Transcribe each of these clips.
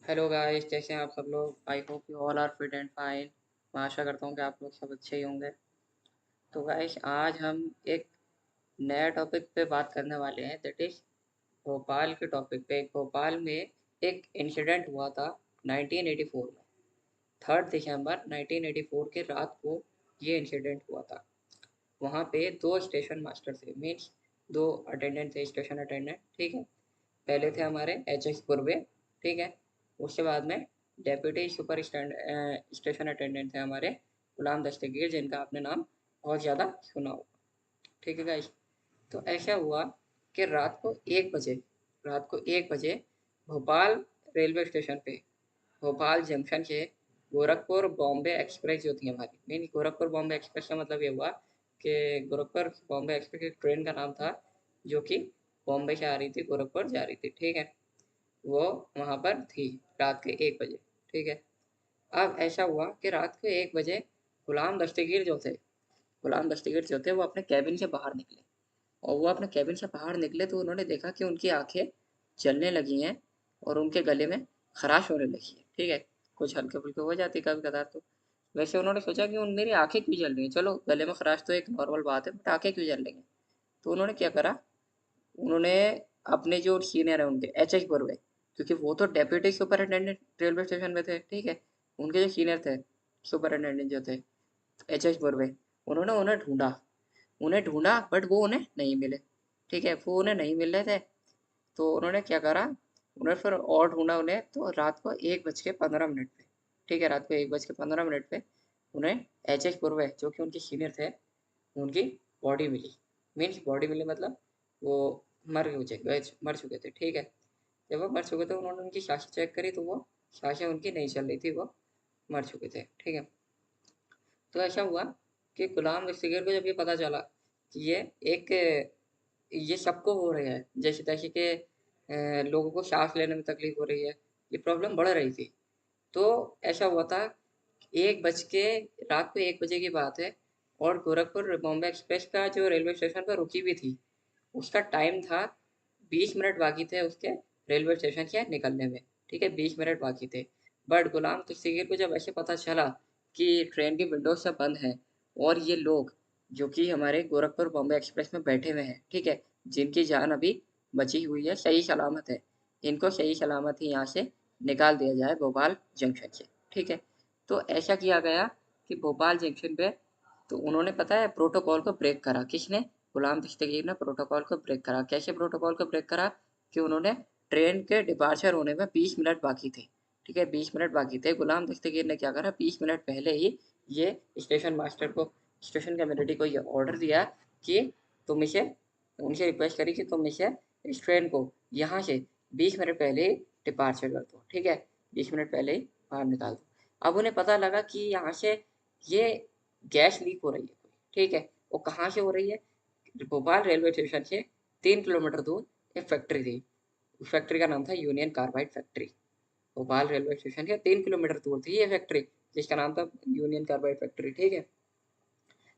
Hello guys, कैसे हैं आप सब लोग। I hope you all are fit and fine. मैं आशा करता हूँ कि आप लोग सब अच्छे ही होंगे। तो गाइस, आज हम एक नया टॉपिक पे बात करने वाले हैं, दैट इज भोपाल के टॉपिक पे। भोपाल में एक इंसिडेंट हुआ था 1984 में। 3 दिसंबर 1984 के रात को ये इंसिडेंट हुआ था। वहाँ पे दो स्टेशन मास्टर थे, मीन्स दो अटेंडेंट थे, स्टेशन अटेंडेंट। ठीक है। पहले थे हमारे एच एस पूर्वे। ठीक है। उसके बाद में डेप्यूटी सुपर स्टेशन अटेंडेंट थे हमारे गुलाम दस्तगीर, जिनका आपने नाम बहुत ज़्यादा सुना होगा। ठीक है गाइस। तो ऐसा हुआ कि रात को 1 बजे भोपाल रेलवे स्टेशन पे, भोपाल जंक्शन से गोरखपुर बॉम्बे एक्सप्रेस जो थी हमारी, मीन गोरखपुर बॉम्बे एक्सप्रेस का मतलब ये हुआ कि गोरखपुर बॉम्बे एक्सप्रेस एक ट्रेन का नाम था, जो कि बॉम्बे से आ रही थी, गोरखपुर जा रही थी। ठीक है। वो वहाँ पर थी रात के 1 बजे। ठीक है। अब ऐसा हुआ कि रात को 1 बजे गुलाम दस्तगीर जो थे गुलाम दस्तगीर जो थे वो अपने कैबिन से बाहर निकले। और वो अपने कैबिन से बाहर निकले तो उन्होंने देखा कि उनकी आंखें जलने लगी हैं और उनके गले में खराश होने लगी है। ठीक है। कुछ हल्के फुल्के हो जाती कभी कदार तो। वैसे उन्होंने सोचा कि उन मेरी आंखें क्यों जल रही हैं, चलो गले में खराश तो एक नॉर्मल बात है, बट आंखें क्यों जल रही हैं। तो उन्होंने क्या करा, उन्होंने अपने जो सीनियर है उनके एच एच बर्वे, क्योंकि वो तो डेप्यूटी सुपरिटेंडेंट रेलवे स्टेशन में थे। ठीक है। उनके जो सीनियर थे, सुपरिटेंडेंट जो थे, एच एच बर्वे, उन्होंने उन्हें ढूंढा बट वो उन्हें नहीं मिले। ठीक है। वो उन्हें नहीं मिल रहे थे। तो उन्होंने क्या करा, उन्हें फिर और ढूंढा उन्हें, तो रात को 1 बज के 15 मिनट पे, ठीक है, रात को 1 बज के 15 मिनट पे उन्हें एच एच पूर्वे जो कि उनके सीनियर थे, उनकी बॉडी मिली। मीन्स बॉडी मिली मतलब वो मर चुके थे। ठीक है। जब वो मर चुके थे, उन्होंने उनकी सांसें चेक करी तो वो सांसें उनकी नहीं चल रही थी, वो मर चुके थे। ठीक है। तो ऐसा हुआ कि गुलाम दस्तगीर को जब ये पता चला कि एक ये सबको हो रहा है, जैसे तैसे कि लोगों को सांस लेने में तकलीफ हो रही है, ये प्रॉब्लम बढ़ रही थी। तो ऐसा हुआ था, एक बज के रात को 1 बजे की बात है, और गोरखपुर बॉम्बे एक्सप्रेस का जो रेलवे स्टेशन पर रुकी हुई थी, उसका टाइम था, 20 मिनट बाकी थे उसके रेलवे स्टेशन से निकलने में। ठीक है। 20 मिनट बाकी थे। बट गुलाम दस्तगीर को जब ऐसे पता चला कि ट्रेन की विंडोज सब बंद हैं और ये लोग जो कि हमारे गोरखपुर बॉम्बे एक्सप्रेस में बैठे हुए हैं, ठीक है, जिनकी जान अभी बची हुई है, सही सलामत है, इनको सही सलामत ही यहाँ से निकाल दिया जाए भोपाल जंक्शन से। ठीक है। तो ऐसा किया गया कि भोपाल जंक्शन पे, तो उन्होंने पता है प्रोटोकॉल को ब्रेक करा। किसने? गुलाम दस्तगीर ने प्रोटोकॉल को ब्रेक करा। कैसे प्रोटोकॉल को ब्रेक करा? कि उन्होंने ट्रेन के डिपार्चर होने में 20 मिनट बाकी थे। ठीक है। 20 मिनट बाकी थे। गुलाम दस्तगीर ने क्या करा, 20 मिनट पहले ही ये स्टेशन मास्टर को, स्टेशन कम्युनिटी को ये ऑर्डर दिया कि तुम इसे, उनसे रिक्वेस्ट करी कि तुम इसे, इस ट्रेन को यहाँ से 20 मिनट पहले ही डिपार्चर कर दो। ठीक है। 20 मिनट पहले ही बाहर निकाल दो। अब उन्हें पता लगा कि यहाँ से ये गैस लीक हो रही है कोई। ठीक है। वो कहाँ से हो रही है? भोपाल रेलवे स्टेशन से 3 किलोमीटर दूर एक फैक्ट्री थी। उस फैक्ट्री का नाम था union carbide factory. Bhopal railway station के 3 किलोमीटर दूर थी ये फैक्ट्री, जिसका नाम था यूनियन कार्बाइड फैक्ट्री। ठीक है।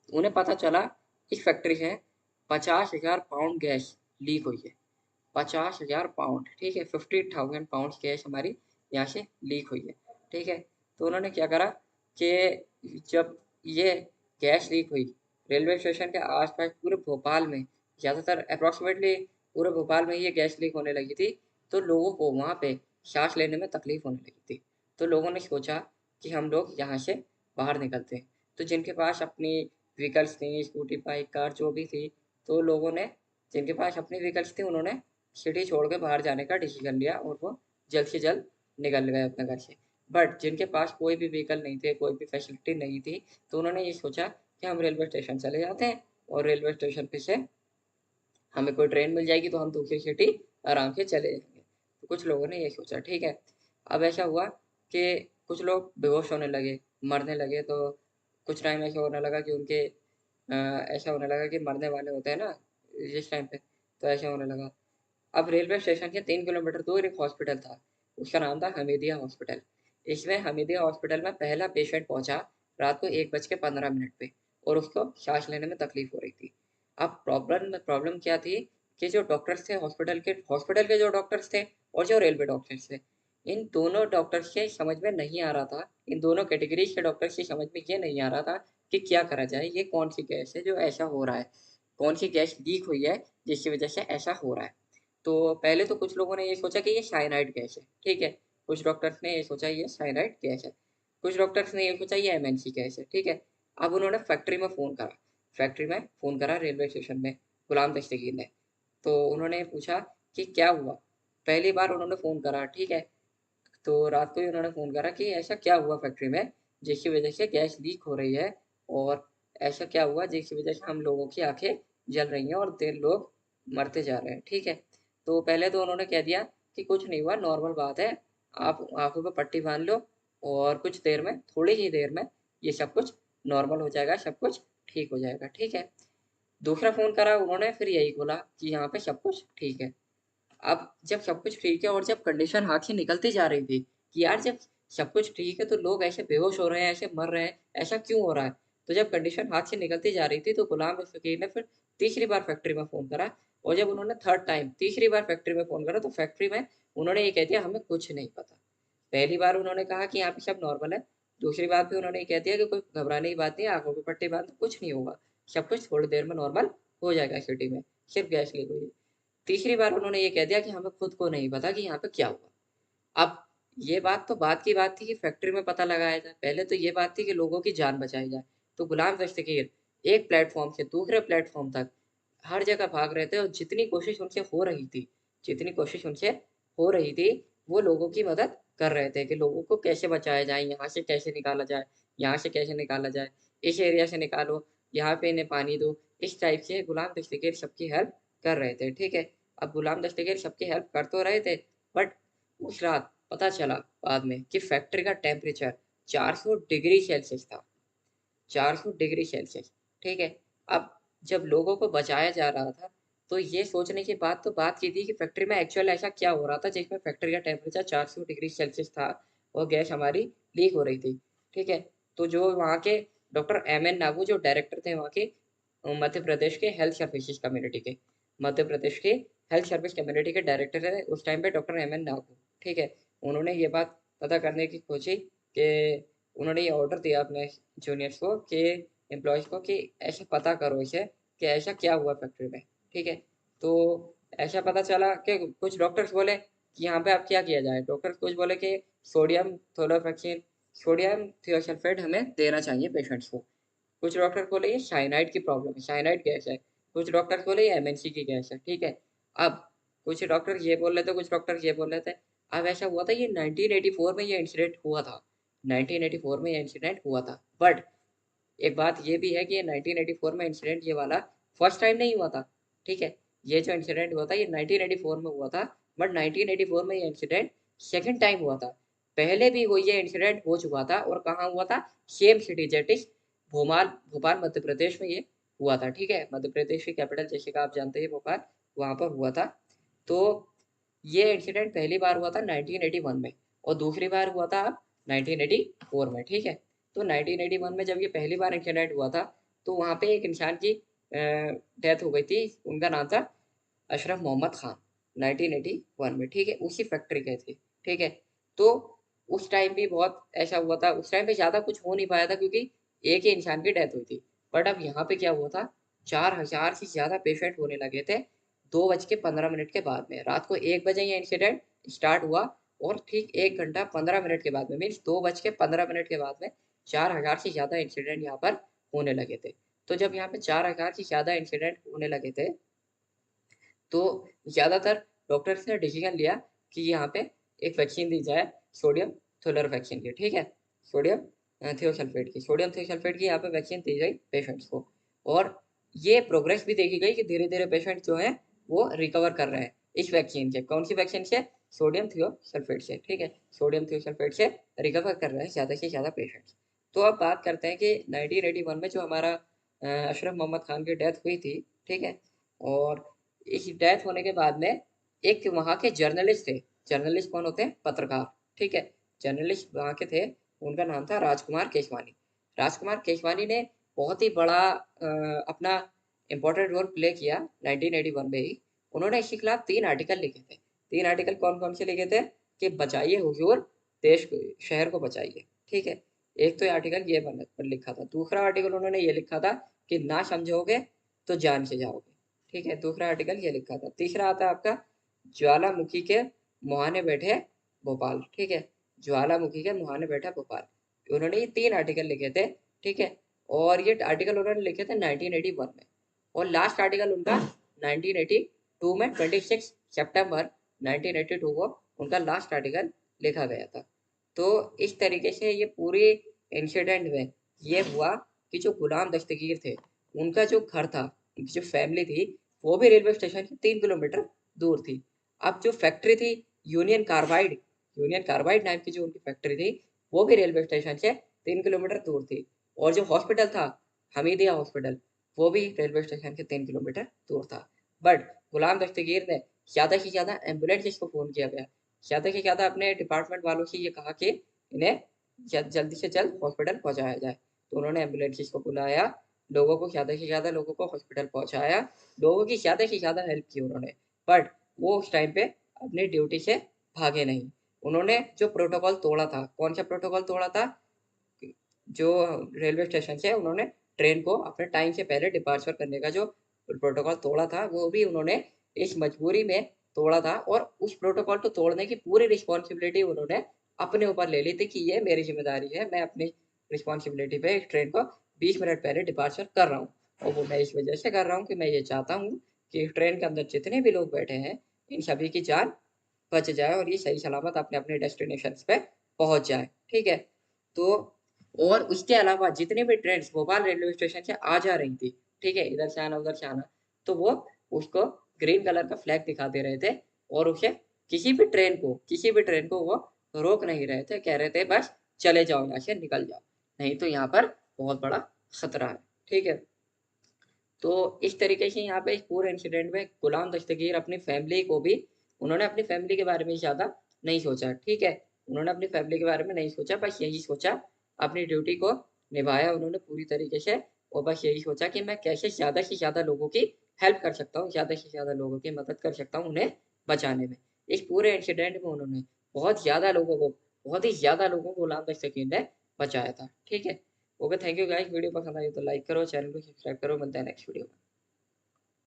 उन्हें पता चला इस फैक्ट्री से 50,000 पाउंड गैस लीक हुई है। 50,000 पाउंड। ठीक है। 50,000 पाउंड गैस हमारी यहाँ से लीक हुई है। ठीक है। तो उन्होंने क्या करा कि जब ये गैस लीक हुई, रेलवे स्टेशन के आसपास पूरे भोपाल में, ज़्यादातर अप्रॉक्सीमेटली पूरे भोपाल में ये गैस लीक होने लगी थी, तो लोगों को वहाँ पे सांस लेने में तकलीफ होने लगी थी। तो लोगों ने सोचा कि हम लोग यहाँ से बाहर निकलते हैं। तो जिनके पास अपनी व्हीकल्स थी, स्कूटी, बाइक, कार जो भी थी, तो लोगों ने, जिनके पास अपनी व्हीकल्स थी, उन्होंने सिटी छोड़ के बाहर जाने का डिसीजन लिया और वो जल्द से जल्द निकल गए अपने घर से। बट जिनके पास कोई भी व्हीकल नहीं थे, कोई भी फैसिलिटी नहीं थी, तो उन्होंने ये सोचा कि हम रेलवे स्टेशन चले जाते हैं, और रेलवे स्टेशन पे से हमें कोई ट्रेन मिल जाएगी तो हम दूसरी सिटी आराम से चले जाएंगे। तो कुछ लोगों ने ये सोचा। ठीक है। अब ऐसा हुआ कि कुछ लोग बेहोश होने लगे, मरने लगे। तो कुछ टाइम ऐसा होने लगा कि ऐसा होने लगा कि मरने वाले होते हैं ना जिस टाइम पे, तो ऐसा होने लगा। अब रेलवे स्टेशन के 3 किलोमीटर दूर एक हॉस्पिटल था, उसका नाम था हमीदिया हॉस्पिटल। इसमें हमीदिया हॉस्पिटल में पहला पेशेंट पहुंचा रात को 1 बज के 15 मिनट पे, और उसको सांस लेने में तकलीफ हो रही थी। अब प्रॉब्लम प्रॉब्लम क्या थी कि जो डॉक्टर्स थे हॉस्पिटल के जो डॉक्टर्स थे और जो रेलवे डॉक्टर्स थे, इन दोनों डॉक्टर्स के समझ में नहीं आ रहा था, इन दोनों कैटेगरीज़ के डॉक्टर्स की समझ में ये नहीं आ रहा था कि क्या करा जाए, ये कौन-सी गैस है जो ऐसा हो रहा है? कौन-सी गैस लीक हुई है जिसकी वज़ह से ऐसा हो रहा है? तो पहले तो कुछ लोगों ने ये सोचा कि ये साइनाइड गैस है, ठीक है? कुछ डॉक्टर्स ने ये सोचा ये साइनाइड गैस है। कुछ डॉक्टर्स ने ये सोचा ये एमएनसी गैस है, ठीक है? अब उन्होंने फैक्ट्री में फ़ोन करा रेलवे स्टेशन में, गुलाम दस्तगीर ने। तो उन्होंने पूछा कि क्या हुआ? पहली बार उन्होंने फ़ोन करा, ठीक है? तो रात को ही उन्होंने फ़ोन करा कि ऐसा क्या हुआ फैक्ट्री में जिसकी वज़ह से गैस लीक हो रही है और ऐसा क्या हुआ जिसकी वज़ह से हम लोगों की आँखें जल रही हैं और 3 लोग मरते जा रहे हैं, ठीक है? तो पहले तो उन्होंने कह दिया कि कुछ नहीं हुआ, नॉर्मल बात है, आप आँखों पे पट्टी बाँध लो और कुछ देर में, थोड़ी ही देर में ये सब कुछ नॉर्मल हो जाएगा, सब कुछ ठीक हो जाएगा, ठीक है? दूसरा फ़ोन करा उन्होंने फिर यही बोला कि यहाँ पे सब कुछ ठीक है। अब जब सब कुछ ठीक है और जब कंडीशन हाथ से निकलती जा रही थी कि यार जब सब कुछ ठीक है तो लोग ऐसे बेहोश हो रहे हैं, ऐसे मर रहे हैं, ऐसा क्यों हो रहा है? तो जब कंडीशन हाथ से निकलती जा रही थी तो गुलाम फ़कीर ने फिर तीसरी बार फैक्ट्री में फ़ोन करा और जब उन्होंने थर्ड टाइम तीसरी बार फैक्ट्री में फ़ोन करा तो फैक्ट्री में उन्होंने ये कह दिया हमें कुछ नहीं पता। पहली बार उन्होंने कहा कि यहाँ पे सब नॉर्मल है, दूसरी बार पे उन्होंने ये कह दिया कि कोई घबराने की बात नहीं है, आँखों पे पट्टी बाँध दो, कुछ नहीं होगा, सब कुछ थोड़ी देर में नॉर्मल हो जाएगा सिटी में, सिर्फ़ गैस लीक हुई है। तीसरी बार उन्होंने ये कह दिया कि हमें खुद को नहीं पता कि यहाँ पे क्या हुआ। अब ये बात तो बात की बात थी कि फैक्ट्री में पता लगाया जाए, पहले तो ये बात थी कि लोगों की जान बचाई जाए। तो गुलाम दस्तगीर एक प्लेटफ़ॉर्म से दूसरे प्लेटफ़ॉर्म तक हर जगह भाग रहे थे और जितनी कोशिश उनसे हो रही थी, वो लोगों की मदद कर रहे थे कि लोगों को कैसे बचाया जाए, यहाँ से कैसे निकाला जाए, यहाँ से कैसे निकाला जाए, इस एरिया से निकालो, यहाँ पे इन्हें पानी दो। इस टाइप से गुलाम दस्तगीर सबकी हेल्प कर रहे थे, ठीक है? अब गुलाम दस्तगीर सबकी हेल्प कर तो रहे थे, बट उस रात पता चला बाद में कि फैक्ट्री का टेम्परेचर 400 डिग्री सेल्सियस था। 400 डिग्री सेल्सियस, ठीक है? अब जब लोगों को बचाया जा रहा था, तो ये सोचने की बात की थी कि फैक्ट्री में एक्चुअल ऐसा क्या हो रहा था जिसमें फैक्ट्री का टेम्परेचर 400 डिग्री सेल्सियस था और गैस हमारी लीक हो रही थी, ठीक है? तो जो वहाँ के डॉक्टर एमएन नागू जो डायरेक्टर थे वहाँ के मध्य प्रदेश के हेल्थ सर्विसेज़ कम्युनिटी के, मध्य प्रदेश के हेल्थ सर्विस कम्युनिटी के डायरेक्टर थे उस टाइम पे डॉक्टर एमएन नागू, ठीक है? उन्होंने ये बात पता करने की कोशिश कि उन्होंने ये ऑर्डर दिया अपने जूनियर्स को कि एम्प्लॉइज़ को कि ऐसे पता करो इसे कि ऐसा क्या हुआ फैक्ट्री में, ठीक है? तो ऐसा पता चला कि कुछ डॉक्टर्स बोले कि यहाँ पे अब क्या किया जाए? डॉक्टर्स कुछ बोले कि सोडियम थोलोफैक्सीन सोडियम थियोसल्फेट हमें देना चाहिए पेशेंट्स को। कुछ डॉक्टर बोले ये साइनाइड की प्रॉब्लम है, साइनाइड गैस है। कुछ डॉक्टर बोले ये एमएनसी की गैस है, ठीक है? अब कुछ डॉक्टर ये बोल रहे थे, कुछ डॉक्टर ये बोल रहे थे। अब ऐसा हुआ था ये 1984 में ये इंसिडेंट हुआ था। 1984 में ये इंसिडेंट हुआ था। बट एक बात ये भी है कि ये 1984 में इंसिडेंट ये वाला फर्स्ट टाइम नहीं हुआ था, ठीक है? ये जो इंसिडेंट हुआ था ये 1984 में हुआ था, बट 1984 में ये इंसिडेंट सेकंड टाइम हुआ था। पहले भी वो ये इंसिडेंट हो चुका था और कहाँ हुआ था? Same city that is Bhopal Madhya Pradesh में ये हुआ था, ठीक है? मध्य प्रदेश की कैपिटल जैसे कि आप जानते हैं भोपाल, वहाँ पर हुआ था। तो ये इंसिडेंट पहली बार हुआ था 1981 में और दूसरी बार हुआ था 1984 में, ठीक है? तो 1981 में जब ये पहली बार इंसिडेंट हुआ था, तो वहाँ पे एक इंसान की डेथ हो गई थी, उनका नाम था अशरफ मोहम्मद खान, 1981 में, ठीक है? उसी फैक्ट्री के थे, ठीक है? तो उस टाइम भी बहुत ऐसा हुआ था, उस टाइम पे ज़्यादा कुछ हो नहीं पाया था क्योंकि एक ही इंसान की डेथ हुई थी। बट अब यहाँ पे क्या हुआ था, 4000 से ज़्यादा पेशेंट होने लगे थे 2 बज के 15 मिनट के बाद में। रात को 1 बजे ये इंसिडेंट स्टार्ट हुआ और ठीक 1 घंटा 15 मिनट के बाद में मीन्स 2 बज के 15 मिनट के बाद में 4000 से ज़्यादा इंसिडेंट यहाँ पर होने लगे थे। तो जब यहाँ पे 4000 से ज़्यादा इंसिडेंट होने लगे थे, तो ज़्यादातर डॉक्टर्स ने डिसीज़न लिया कि यहाँ पे एक वैक्सीन दी जाए सोडियम थुलर वैक्सीन की, ठीक है? सोडियम सोडियम थियोसल्फेट की यहाँ पे वैक्सीन दी गई पेशेंट्स को और ये प्रोग्रेस भी देखी गई कि धीरे-धीरे पेशेंट जो हैं वो रिकवर कर रहे हैं इस वैक्सीन से। कौन-सी वैक्सीन से? सोडियम थियोसल्फेट से, ठीक है? सोडियम थियोसल्फेट से रिकवर कर रहे हैं ज़्यादा से ज़्यादा पेशेंट्स। तो अब बात करते हैं कि 1981 में जो हमारा अशरफ मोहम्मद खान की डेथ हुई थी, ठीक है? और इस डेथ होने के बाद में एक वहाँ के जर्नलिस्ट थे, जर्नलिस्ट कौन होते हैं? पत्रकार, ठीक है? जर्नलिस्ट वहाँ के थे, उनका नाम था राजकुमार केसवानी। राजकुमार केसवानी ने बहुत ही बड़ा अपना इम्पोर्टेंट रोल प्ले किया 1981 में ही। उन्होंने इसके खिलाफ 3 आर्टिकल लिखे थे। 3 आर्टिकल कौन-कौन से लिखे थे? कि बचाइए हुजूर देश को, शहर को बचाइए, ठीक है। एक तो ये आर्टिकल ये बन पर लिखा था। दूसरा आर्टिकल उन्होंने ये लिखा था कि ना समझोगे तो जान से जाओगे, ठीक है। दूसरा आर्टिकल ये लिखा था। तीसरा आता है आपका ज्वालामुखी के मुहाने बैठे भोपाल, ठीक है। ज्वालामुखी के मुहाने बैठा भोपाल। उन्होंने ये 3 आर्टिकल लिखे थे, ठीक है। और ये आर्टिकल उन्होंने लिखे थे 1981 में, और लास्ट आर्टिकल उनका 1982 में 26 सितंबर 1982 को उनका लास्ट आर्टिकल लिखा गया था। तो इस तरीके से ये पूरी इंसिडेंट में ये हुआ कि जो गुलाम दस्तगीर थे, उनका जो घर था, उनकी जो फैमिली थी, वो भी रेलवे स्टेशन से 3 किलोमीटर दूर थी। अब जो फैक्ट्री थी यूनियन कार्बाइड, यूनियन कार्बाइड नाम की जो उनकी फैक्ट्री थी, वो भी रेलवे स्टेशन से 3 किलोमीटर दूर थी। और जो हॉस्पिटल था, हमीदिया हॉस्पिटल, वो भी रेलवे स्टेशन से 3 किलोमीटर दूर था। बट गुलाम दस्तगीर ने ज़्यादा से ज़्यादा एम्बुलेंसेस को फ़ोन किया गया। ज़्यादा से ज़्यादा अपने डिपार्टमेंट वालों से ये कहा कि इन्हें जल्दी से जल्द हॉस्पिटल पहुँचाया जाए। तो उन्होंने एम्बुलेंसेस को बुलाया, लोगों को ज़्यादा से ज़्यादा लोगों को हॉस्पिटल पहुँचाया, लोगों की ज़्यादा से ज़्यादा हेल्प की उन्होंने। बट वो उस टाइम पे अपनी ड्यूटी से भागे नहीं। उन्होंने जो प्रोटोकॉल तोड़ा था, कौन-सा प्रोटोकॉल तोड़ा था? जो रेलवे स्टेशन से उन्होंने ट्रेन को अपने टाइम से पहले डिपार्चर करने का जो प्रोटोकॉल तोड़ा था, वो भी उन्होंने इस मजबूरी में तोड़ा था, और उस प्रोटोकॉल को तोड़ने की पूरी रिस्पॉन्सिबिलिटी उन्होंने अपने ऊपर ले ली थी कि ये मेरी ज़िम्मेदारी है, मैं अपनी रिस्पॉन्सिबिलिटी पे इस ट्रेन को 20 मिनट पहले डिपार्चर कर रहा हूँ। और वो मैं इस वजह से कर रहा हूँ कि मैं ये चाहता हूँ कि इस ट्रेन के अंदर जितने भी लोग बैठे हैं, इन सभी की जान बच जाए और ये सही सलामत अपने-अपने डेस्टिनेशंस पे पहुँच जाएँ, ठीक है? तो और उसके अलावा जितनी भी ट्रेन्स भोपाल रेलवे स्टेशन से आ जा रही थी, ठीक है? इधर से आना, उधर से आना, तो वो उसको ग्रीन कलर का फ्लैग दिखाते रहे थे, और उसे किसी भी ट्रेन को वो रोक नहीं रहे थे, कह रहे थे बस चले जाओ यहाँ से, निकल जाओ, नहीं तो यहाँ पर बहुत बड़ा खतरा है, ठीक है? तो इस तरीके से यहाँ पे इस पूरे इंसिडेंट में गुलाम दस्तगीर अपनी फैमिली को भी, उन्होंने अपनी फैमिली के बारे में ज़्यादा नहीं सोचा, ठीक है? उन्होंने अपनी फैमिली के बारे में नहीं सोचा, बस यही सोचा, अपनी ड्यूटी को निभाया उन्होंने पूरी तरीके से, और बस यही सोचा कि मैं कैसे ज़्यादा से ज़्यादा लोगों की हेल्प कर सकता हूँ, ज़्यादा से ज़्यादा लोगों की मदद कर सकता हूँ उन्हें बचाने में। इस पूरे इंसिडेंट में उन्होंने बहुत ही ज़्यादा लोगों को गुलाम दस्तगीर ने बचाया था, ठीक है? Okay, thank you guys, video पसंद आई तो लाइक करो, चैनल को सब्सक्राइब करो, मिलते हैं नेक्स्ट वीडियो में।